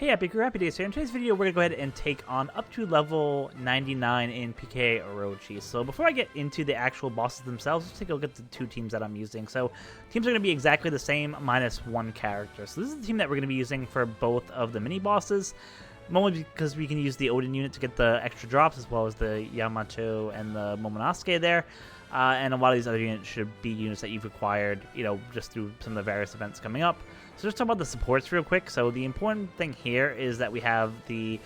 Hey HappiDaze here. In today's video, we're going to go ahead and take on up to level 99 in PKA Orochi. So before I get into the actual bosses themselves, let's take a look at the two teams that I'm using. So teams are going to be exactly the same, minus one character. So this is the team that we're going to be using for both of the mini-bosses. Mostly because we can use the Oden unit to get the extra drops, as well as the Yamato and the Momonosuke there. And a lot of these other units should be units that you've acquired, just through some of the various events coming up. So just talk about the supports real quick. So the important thing here is that we have the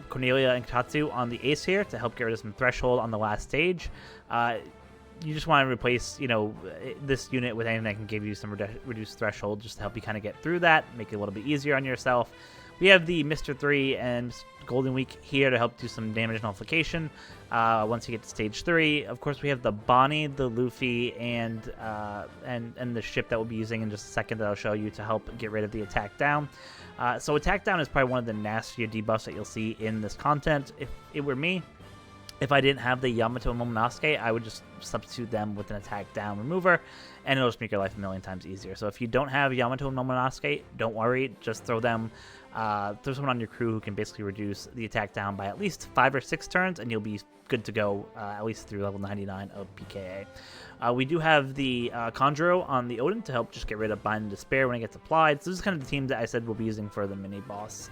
Cornelia and Katatsu on the ace here to help get rid of some threshold on the last stage. You just want to replace, this unit with anything that can give you some reduced threshold just to help you kind of get through that, make it a little bit easier on yourself. We have the Mr. 3 and Golden Week here to help do some damage nullification once you get to stage 3. Of course, we have the Bonnie, the Luffy, and the ship that we'll be using in just a second that I'll show you to help get rid of the attack down. So attack down is probably one of the nastier debuffs that you'll see in this content. If it were me, if I didn't have the Yamato and Momonosuke, I would just substitute them with an attack down remover, and it'll just make your life a million times easier. So if you don't have Yamato and Momonosuke, don't worry, just throw someone on your crew who can basically reduce the attack down by at least 5 or 6 turns, and you'll be good to go at least through level 99 of PKA. We do have the Conjuro on the Oden to help just get rid of Bind and Despair when it gets applied. So this is kind of the team that I said we'll be using for the mini-boss.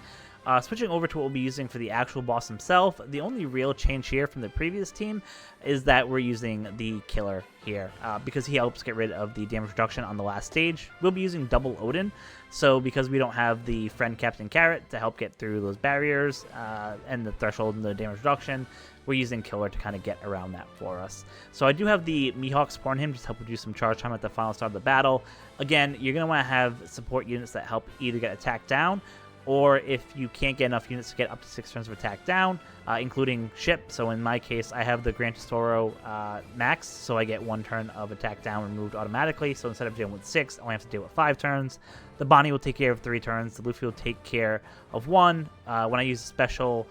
Switching over to what we'll be using for the actual boss himself, the only real change here from the previous team is that we're using the Killer here because he helps get rid of the damage reduction on the last stage. We'll be using double Oden, so because we don't have the friend Captain Carrot to help get through those barriers and the threshold and the damage reduction, we're using Killer to kind of get around that for us. So I do have the Mihawk support him just to help reduce some charge time at the final start of the battle. Again, you're going to want to have support units that help either get attacked down, or if you can't get enough units to get up to 6 turns of attack down, including ship. So in my case, I have the Gran Toro max, so I get 1 turn of attack down removed automatically. So instead of dealing with 6, I only have to deal with 5 turns. The Bonnie will take care of 3 turns. The Luffy will take care of 1. When I use a special,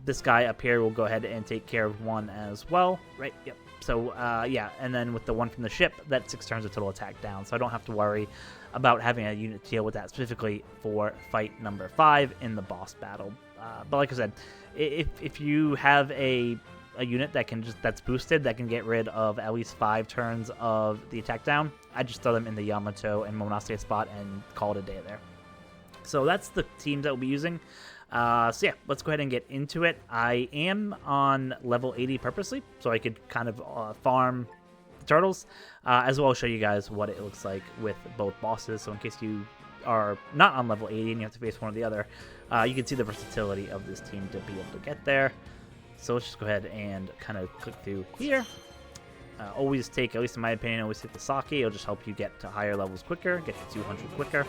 this guy up here will go ahead and take care of 1 as well. Right? Yep. So, yeah, and then with the 1 from the ship, that's 6 turns of total attack down. So I don't have to worry about having a unit deal with that specifically for fight number 5 in the boss battle. But like I said, if you have a unit that that's boosted, that can get rid of at least 5 turns of the attack down, I just throw them in the Yamato and Momonosuke spot and call it a day there. So that's the teams that we'll be using. So yeah, let's go ahead and get into it. I am on level 80 purposely, so I could kind of farm the turtles, as well as show you guys what it looks like with both bosses. So in case you are not on level 80 and you have to face one or the other, you can see the versatility of this team to be able to get there. So let's just go ahead and kind of click through here. Always take, at least in my opinion, always take the Sake. It'll just help you get to higher levels quicker, get to 200 quicker.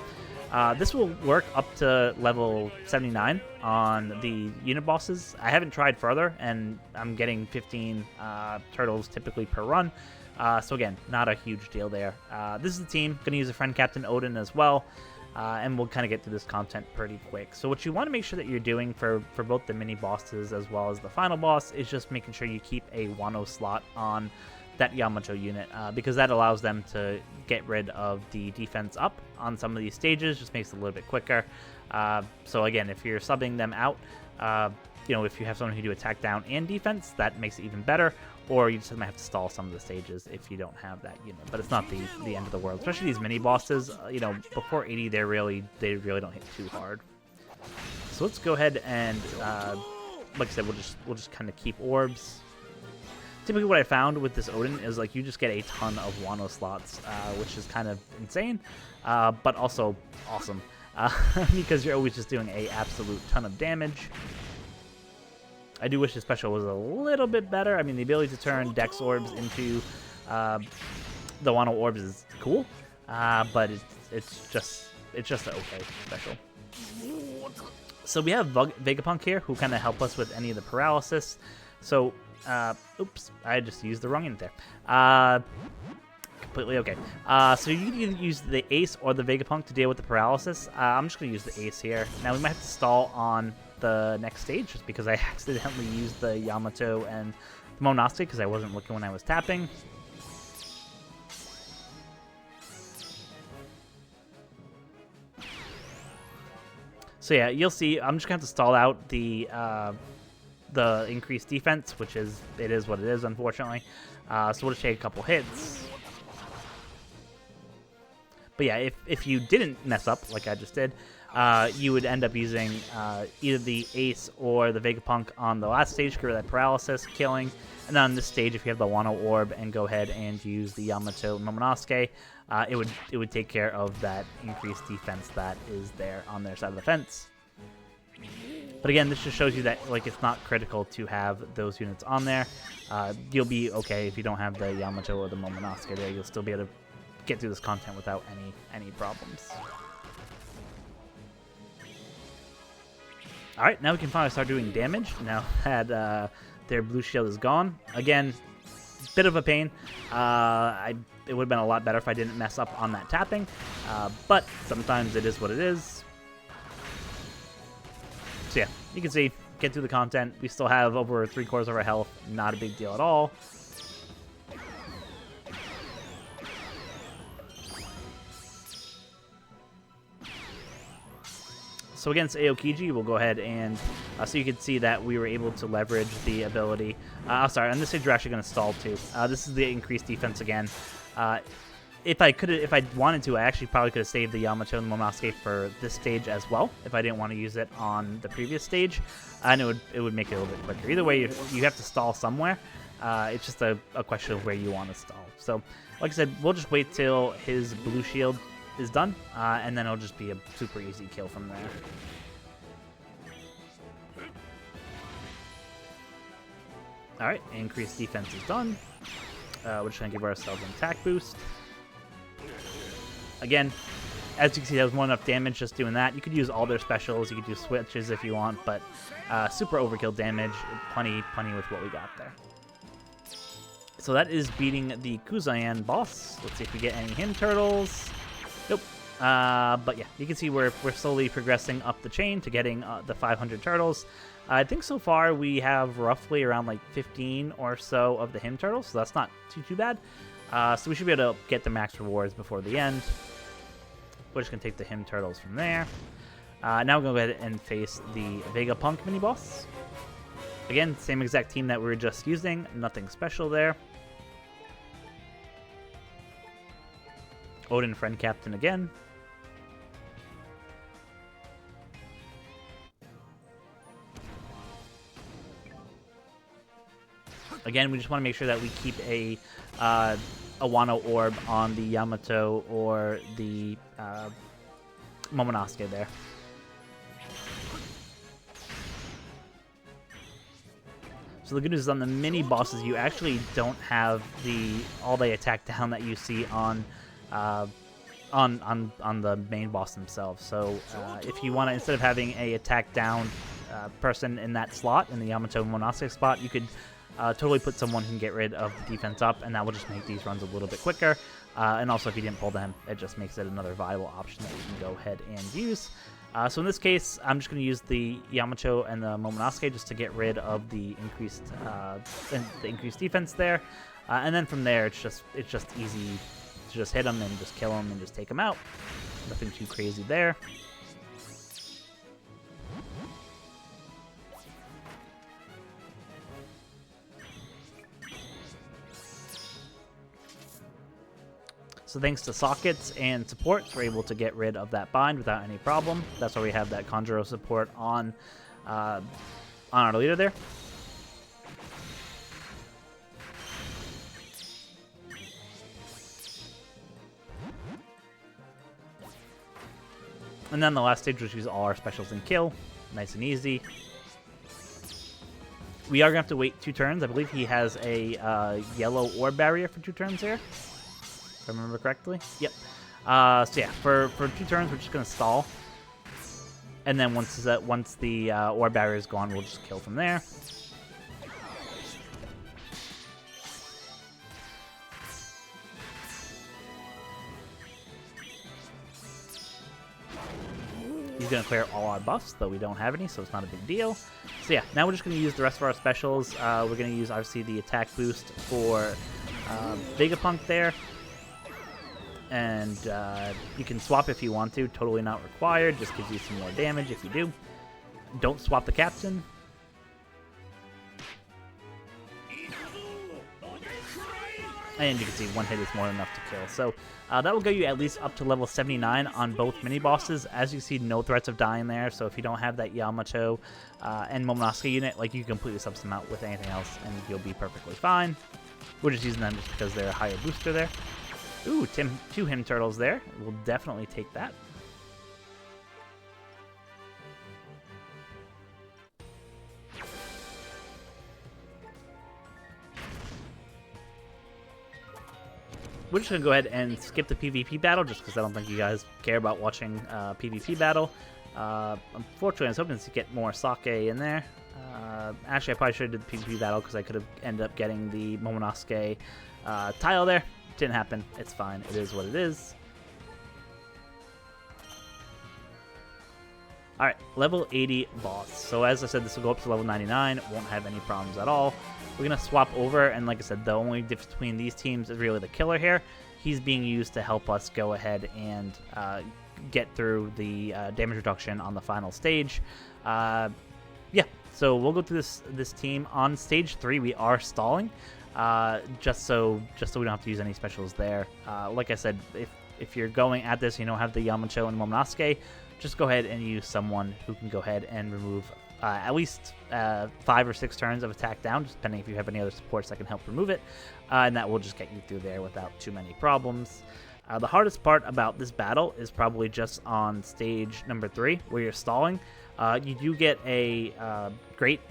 This will work up to level 79 on the unit bosses. I haven't tried further, and I'm getting 15 turtles typically per run. So again, not a huge deal there. This is the team. Going to use a friend Captain Oden as well. And we'll kind of get through this content pretty quick. So what you want to make sure that you're doing for both the mini bosses as well as the final boss is just making sure you keep a Wano slot on that Yamato unit, because that allows them to get rid of the defense up on some of these stages, just makes it a little bit quicker. So again, if you're subbing them out, if you have someone who do attack down and defense, that makes it even better, or you just might have to stall some of the stages if you don't have that unit. But it's not the end of the world, especially these mini bosses. Before 80, they really don't hit too hard. So let's go ahead and, like I said, we'll just kind of keep orbs. Typically what I found with this Oden is like you just get a ton of Wano slots, which is kind of insane, but also awesome, because you're always just doing a absolute ton of damage. I do wish the special was a little bit better. I mean, the ability to turn Dex orbs into the Wano orbs is cool, but it's just an okay special. So we have Vegapunk here, who kind of help us with any of the paralysis. So, oops, I just used the wrong unit there. Completely okay. So you can either use the Ace or the Vegapunk to deal with the paralysis. I'm just going to use the Ace here. Now we might have to stall on the next stage just because I accidentally used the Yamato and the Momonosuke because I wasn't looking when I was tapping. So yeah, you'll see. I'm just gonna have to stall out the increased defense, which is what it is, unfortunately. So we'll just take a couple hits. But yeah, if you didn't mess up like I just did, you would end up using either the Ace or the Vegapunk on the last stage, for that paralysis killing. And then on this stage, if you have the Wano Orb and go ahead and use the Yamato Momonosuke, it would take care of that increased defense that is there on their side of the fence. But again, this just shows you that like it's not critical to have those units on there. You'll be okay if you don't have the Yamato or the Momonosuke there. You'll still be able to get through this content without any problems. All right, now we can finally start doing damage. Now that their blue shield is gone, again, bit of a pain. It would have been a lot better if I didn't mess up on that tapping, but sometimes it is what it is. So yeah, you can see, get through the content. We still have over 3/4 of our health. Not a big deal at all. So against Aokiji, we'll go ahead and so you can see that we were able to leverage the ability. Sorry, on this stage we're actually going to stall too. This is the increased defense again. If I wanted to, I actually probably could have saved the Yamato and the Momonosuke for this stage as well, if I didn't want to use it on the previous stage, and it would make it a little bit quicker. Either way, you have to stall somewhere. It's just a question of where you want to stall. So, like I said, we'll just wait till his blue shield is done, and then it'll just be a super easy kill from there. Alright, increased defense is done. We're just going to give ourselves an attack boost. Again, as you can see, that was more than enough damage just doing that. You could use all their specials, you could do switches if you want, but super overkill damage, plenty with what we got there. So that is beating the Kuzan boss. Let's see if we get any him turtles. Nope. But yeah, you can see we're slowly progressing up the chain to getting the 500 turtles. I think so far we have roughly around like 15 or so of the him turtles, so that's not too bad. So we should be able to get the max rewards before the end. We're just going to take the him turtles from there. Now we're going to go ahead and face the Vegapunk Mini-Boss. Again, same exact team that we were just using, nothing special there. Oden friend captain again. Again, we just want to make sure that we keep a Wano Orb on the Yamato or the Momonosuke there. So the good news is on the mini bosses, you actually don't have all the attack down that you see on the main boss themselves. So if you want to, instead of having a attack down person in that slot, in the Yamato Momonosuke spot, you could totally put someone who can get rid of the defense up, and that will just make these runs a little bit quicker. And also, if you didn't pull them, it just makes it another viable option that you can go ahead and use. So in this case, I'm just going to use the Yamato and the Momonosuke just to get rid of the increased defense there. And then from there, it's just easy to just hit them and just kill them and just take them out. Nothing too crazy there. So thanks to sockets and supports, we're able to get rid of that bind without any problem. That's why we have that Conjuro support on our leader there. And then the last stage, which use all our specials and kill. Nice and easy. We are going to have to wait 2 turns. I believe he has a yellow orb barrier for 2 turns here. If I remember correctly. Yep. So yeah, for 2 turns, we're just going to stall. And then once the orb barrier is gone, we'll just kill from there. He's going to clear all our buffs, though we don't have any, so it's not a big deal. So yeah, now we're just going to use the rest of our specials. We're going to use, obviously, the attack boost for Vegapunk there. And you can swap if you want to, totally not required, just gives you some more damage if you do. Don't swap the captain. And you can see one hit is more than enough to kill. So that will go you at least up to level 79 on both mini-bosses. As you see, no threats of dying there. So if you don't have that Yamato and Momonosuke unit, like, you can completely sub them out with anything else and you'll be perfectly fine. We're just using them just because they're a higher booster there. Ooh, 2 Him Turtles there. We'll definitely take that. We're just going to go ahead and skip the PvP battle just because I don't think you guys care about watching PvP battle. Unfortunately, I was hoping to get more sake in there. Actually, I probably should have did the PvP battle because I could have ended up getting the Momonosuke tile there. Didn't happen. It's fine. It is what it is. Alright, level 80 boss. So as I said, this will go up to level 99. Won't have any problems at all. We're going to swap over, and like I said, the only difference between these teams is really the killer here. He's being used to help us go ahead and get through the damage reduction on the final stage. Yeah, so we'll go through this team. On stage 3, we are stalling, just so we don't have to use any specials there. Like I said, if you're going at this, you don't have the Yamato and Momonosuke, just go ahead and use someone who can go ahead and remove at least 5 or 6 turns of attack down, just depending if you have any other supports that can help remove it, and that will just get you through there without too many problems. The hardest part about this battle is probably just on stage number 3, where you're stalling. You do get a great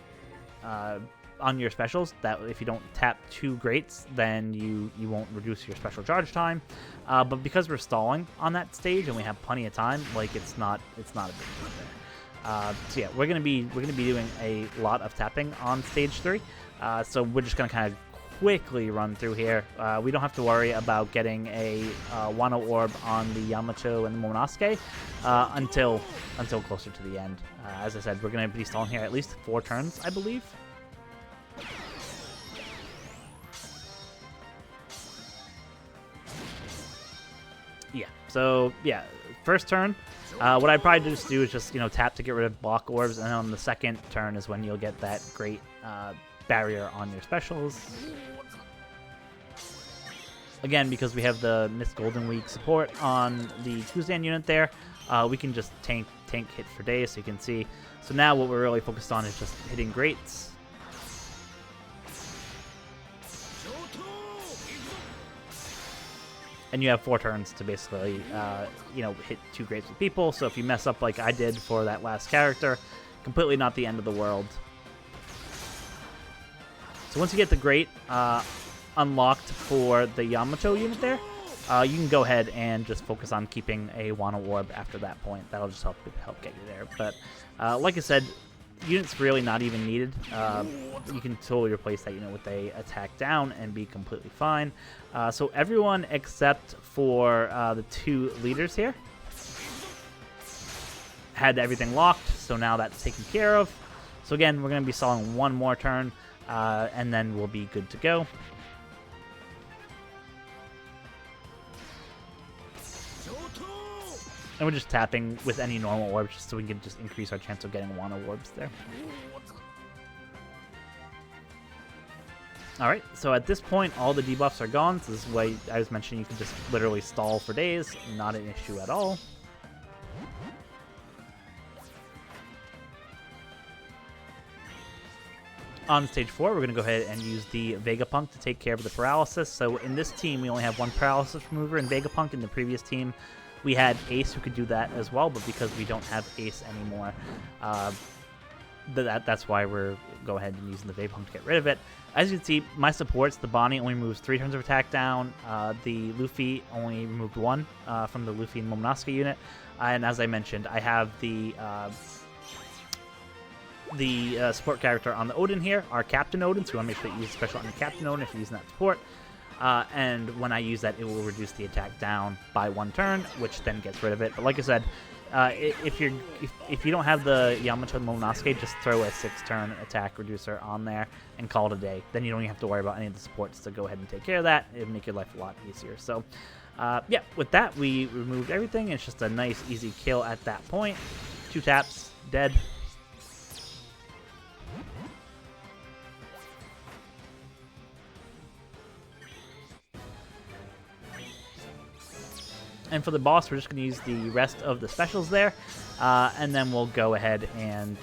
on your specials that if you don't tap 2 greats, then you won't reduce your special charge time. But because we're stalling on that stage and we have plenty of time, like, it's not a big deal there. So yeah, we're gonna be doing a lot of tapping on stage 3. So we're just gonna kind of quickly run through here. We don't have to worry about getting a Wano Orb on the Yamato and the Momonosuke until closer to the end. As I said, we're gonna be stalling here at least 4 turns, I believe. Yeah, so yeah, first turn, what I'd probably just do is just, tap to get rid of block orbs, and then on the second turn is when you'll get that great barrier on your specials. Again, because we have the Miss Golden Week support on the Kuzan unit there, we can just tank hit for days, so you can see. So now what we're really focused on is just hitting greats. And you have 4 turns to basically, hit 2 greats with people. So if you mess up like I did for that last character, completely not the end of the world. So once you get the great unlocked for the Yamato unit there, you can go ahead and just focus on keeping a Wano Orb after that point. That'll just help get you there. But like I said, unit's really not even needed. You can totally replace that unit with a attack down and be completely fine. So everyone except for the 2 leaders here had everything locked, so now that's taken care of. So again, we're going to be stalling 1 more turn, and then we'll be good to go. And we're just tapping with any normal orbs just so we can just increase our chance of getting Wano Orbs there. Alright, so at this point, all the debuffs are gone. So this is why I was mentioning you can just literally stall for days. Not an issue at all. On stage 4, we're going to go ahead and use the Vegapunk to take care of the paralysis. So in this team, we only have 1 paralysis remover in Vegapunk. In the previous team, we had Ace who could do that as well, but because we don't have Ace anymore, that's why we're go ahead and using the Vegapunk to get rid of it. As you can see, my supports, the Bonnie only removes 3 turns of attack down. The Luffy only removed 1 from the Luffy and Momonosuke unit. And as I mentioned, I have the support character on the Oden here, our Captain Oden, so you want to make sure that you use special on your Captain Oden if you're using that support. And when I use that, it will reduce the attack down by 1 turn, which then gets rid of it. But like I said, if you don't have the Yamato and Momonosuke, just throw a 6-turn attack reducer on there and call it a day. Then you don't even have to worry about any of the supports to go ahead and take care of that. It'll make your life a lot easier. So Yeah, with that, we removed everything. It's just a nice, easy kill at that point. 2 taps, dead. And for the boss, we're just going to use the rest of the specials there. And then we'll go ahead and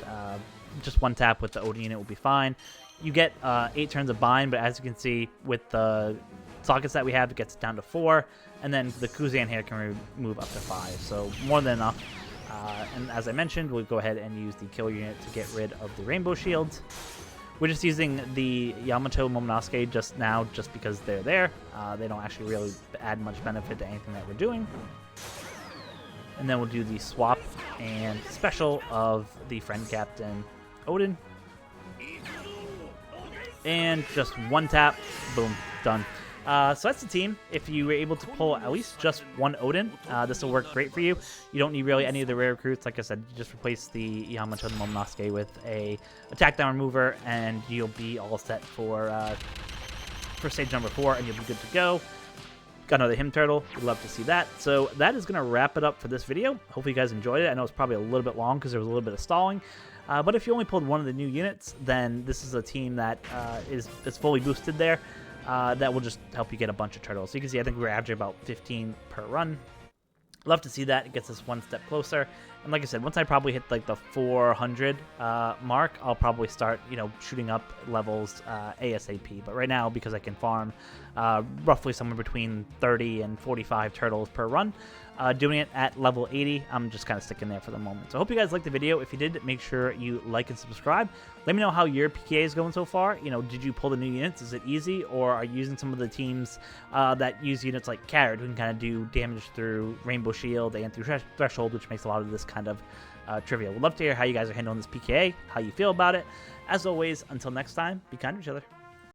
just 1 tap with the Oden unit will be fine. You get 8 turns of bind, but as you can see, with the sockets that we have, it gets down to 4. And then the Kuzan here can move up to 5. So more than enough. And as I mentioned, we'll go ahead and use the kill unit to get rid of the rainbow shields. We're just using the Yamato Momonosuke just now, just because they're there. They don't actually really add much benefit to anything that we're doing. And then we'll do the swap and special of the friend captain Oden. And just 1 tap, boom, done. So that's the team. If you were able to pull at least just 1 Oden, this will work great for you. You don't need really any of the rare recruits. Like I said, you just replace the Yamato and Momonosuke with a attack down remover, and you'll be all set for stage number 4, and you'll be good to go. Got another him turtle. We'd love to see that. So that is going to wrap it up for this video. Hopefully you guys enjoyed it. I know it's probably a little bit long because there was a little bit of stalling. But if you only pulled 1 of the new units, then this is a team that is fully boosted there. That will just help you get a bunch of turtles. So you can see, I think we're averaging about 15 per run. Love to see that. It gets us 1 step closer. And like I said, once I probably hit like the 400 mark, I'll probably start, shooting up levels ASAP. But right now, because I can farm roughly somewhere between 30 and 45 turtles per run, doing it at level 80, I'm just kind of sticking there for the moment. So I hope you guys liked the video. If you did, make sure you like and subscribe. Let me know how your PKA is going so far. Did you pull the new units? Is it easy? Or are you using some of the teams that use units like Carrot, who can kind of do damage through Rainbow Shield and through Threshold, which makes a lot of this kind of trivial. We'd love to hear how you guys are handling this PKA, how you feel about it. As always, until next time, be kind to each other.